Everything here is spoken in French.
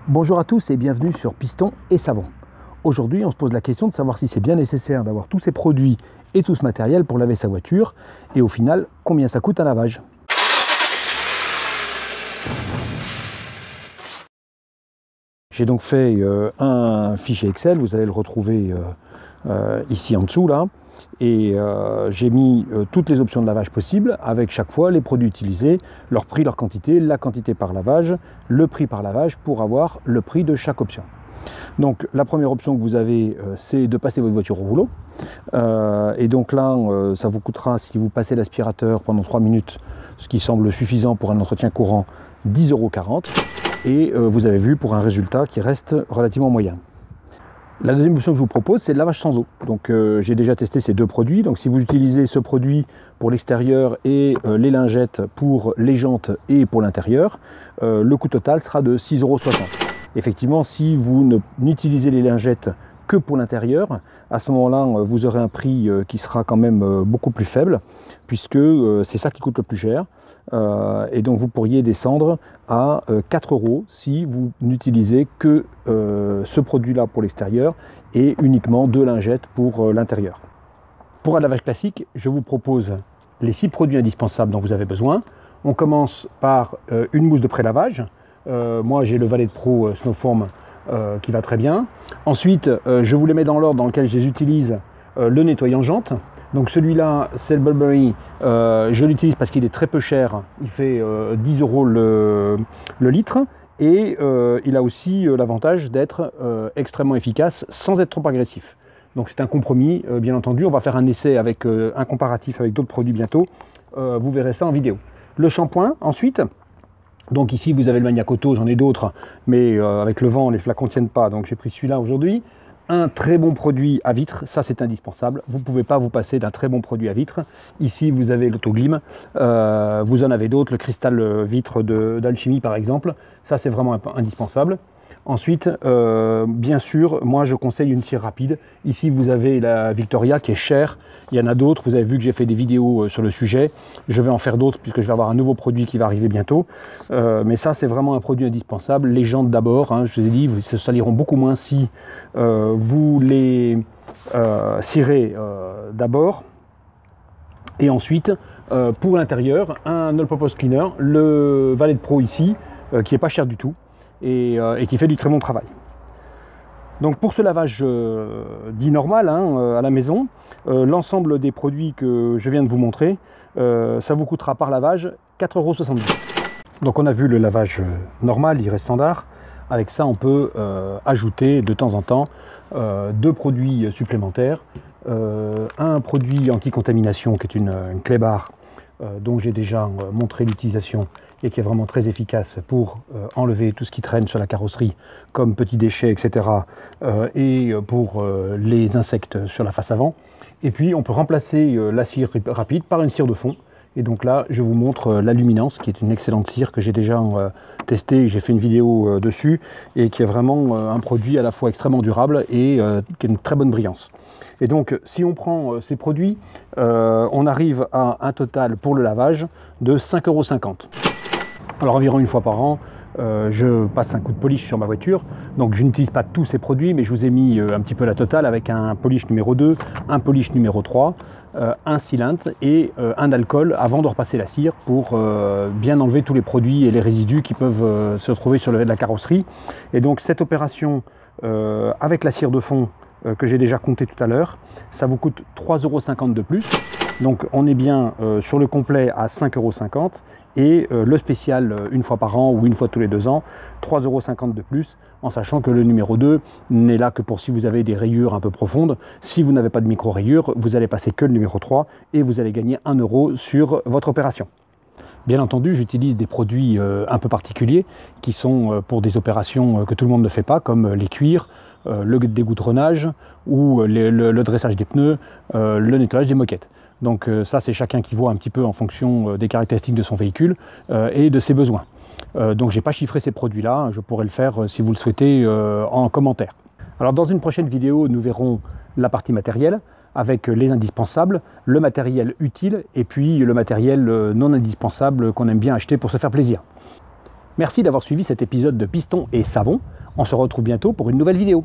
Bonjour à tous et bienvenue sur Piston et Savon. Aujourd'hui, on se pose la question de savoir si c'est bien nécessaire d'avoir tous ces produits et tout ce matériel pour laver sa voiture et au final, combien ça coûte un lavage. J'ai donc fait un fichier Excel, vous allez le retrouver ici en dessous là. Et j'ai mis toutes les options de lavage possibles avec chaque fois les produits utilisés, leur prix, leur quantité, la quantité par lavage, le prix par lavage pour avoir le prix de chaque option. Donc la première option que vous avez, c'est de passer votre voiture au rouleau. Et donc là, ça vous coûtera, si vous passez l'aspirateur pendant 3 minutes, ce qui semble suffisant pour un entretien courant, 10,40 €. Et vous avez vu pour un résultat qui reste relativement moyen. La deuxième option que je vous propose, c'est le lavage sans eau. Donc j'ai déjà testé ces deux produits. Donc si vous utilisez ce produit pour l'extérieur et les lingettes pour les jantes et pour l'intérieur, le coût total sera de 6,60 €. Effectivement, si vous n'utilisez les lingettes que pour l'intérieur, à ce moment-là, vous aurez un prix qui sera quand même beaucoup plus faible, puisque c'est ça qui coûte le plus cher. Et donc vous pourriez descendre à 4 € si vous n'utilisez que ce produit-là pour l'extérieur et uniquement 2 lingettes pour l'intérieur. Pour un lavage classique, je vous propose les 6 produits indispensables dont vous avez besoin. On commence par une mousse de pré-lavage. Moi j'ai le Valet Pro Snowform qui va très bien. Ensuite, je vous les mets dans l'ordre dans lequel je les utilise. Le nettoyant jante. Donc celui-là, c'est le Burberry, je l'utilise parce qu'il est très peu cher, il fait 10 € le litre, et il a aussi l'avantage d'être extrêmement efficace sans être trop agressif. Donc c'est un compromis, bien entendu, on va faire un essai avec un comparatif avec d'autres produits bientôt, vous verrez ça en vidéo. Le shampoing ensuite, donc ici vous avez le Magnacoto, j'en ai d'autres, mais avec le vent les flacons ne tiennent pas, donc j'ai pris celui-là aujourd'hui. Un très bon produit à vitre, ça c'est indispensable. Vous ne pouvez pas vous passer d'un très bon produit à vitre. Ici vous avez l'Autoglim, vous en avez d'autres, le cristal vitre d'Alchimie par exemple. Ça c'est vraiment indispensable. Ensuite, bien sûr, moi je conseille une cire rapide. Ici vous avez la Victoria qui est chère. Il y en a d'autres, vous avez vu que j'ai fait des vidéos sur le sujet. Je vais en faire d'autres puisque je vais avoir un nouveau produit qui va arriver bientôt. Mais ça c'est vraiment un produit indispensable. Les jantes d'abord, hein, je vous ai dit, ils se saliront beaucoup moins si vous les cirez d'abord. Et ensuite, pour l'intérieur, un all-purpose cleaner, le Valet Pro ici, qui n'est pas cher du tout. Et qui fait du très bon travail. Donc pour ce lavage dit normal à la maison, l'ensemble des produits que je viens de vous montrer, ça vous coûtera par lavage 4,70 €. Donc on a vu le lavage normal, il reste standard. Avec ça on peut ajouter de temps en temps 2 produits supplémentaires. Un produit anti-contamination qui est une clé barre dont j'ai déjà montré l'utilisation et qui est vraiment très efficace pour enlever tout ce qui traîne sur la carrosserie comme petits déchets, etc. Et pour les insectes sur la face avant. Et puis on peut remplacer la cire rapide par une cire de fond. Et donc là je vous montre la Luminance qui est une excellente cire que j'ai déjà testée, j'ai fait une vidéo dessus et qui est vraiment un produit à la fois extrêmement durable et qui a une très bonne brillance. Et donc si on prend ces produits, on arrive à un total pour le lavage de 5,50 €. Alors environ une fois par an, je passe un coup de polish sur ma voiture, donc je n'utilise pas tous ces produits, mais je vous ai mis un petit peu la totale avec un polish numéro 2, un polish numéro 3, un sealant et un alcool avant de repasser la cire pour bien enlever tous les produits et les résidus qui peuvent se retrouver sur le de la carrosserie. Et donc cette opération avec la cire de fond que j'ai déjà compté tout à l'heure, ça vous coûte 3,50 € de plus. Donc on est bien sur le complet à 5,50 € et le spécial une fois par an ou une fois tous les 2 ans, 3,50 € de plus, en sachant que le numéro 2 n'est là que pour si vous avez des rayures un peu profondes. Si vous n'avez pas de micro-rayures, vous allez passer que le numéro 3 et vous allez gagner 1 € sur votre opération. Bien entendu, j'utilise des produits un peu particuliers qui sont pour des opérations que tout le monde ne fait pas, comme les cuirs, le dégoudronnage ou le dressage des pneus, le nettoyage des moquettes. Donc ça c'est chacun qui voit un petit peu en fonction des caractéristiques de son véhicule et de ses besoins. Donc j'ai pas chiffré ces produits-là, je pourrais le faire si vous le souhaitez en commentaire. Alors dans une prochaine vidéo, nous verrons la partie matérielle avec les indispensables, le matériel utile et puis le matériel non indispensable qu'on aime bien acheter pour se faire plaisir. Merci d'avoir suivi cet épisode de Piston et Savon. On se retrouve bientôt pour une nouvelle vidéo.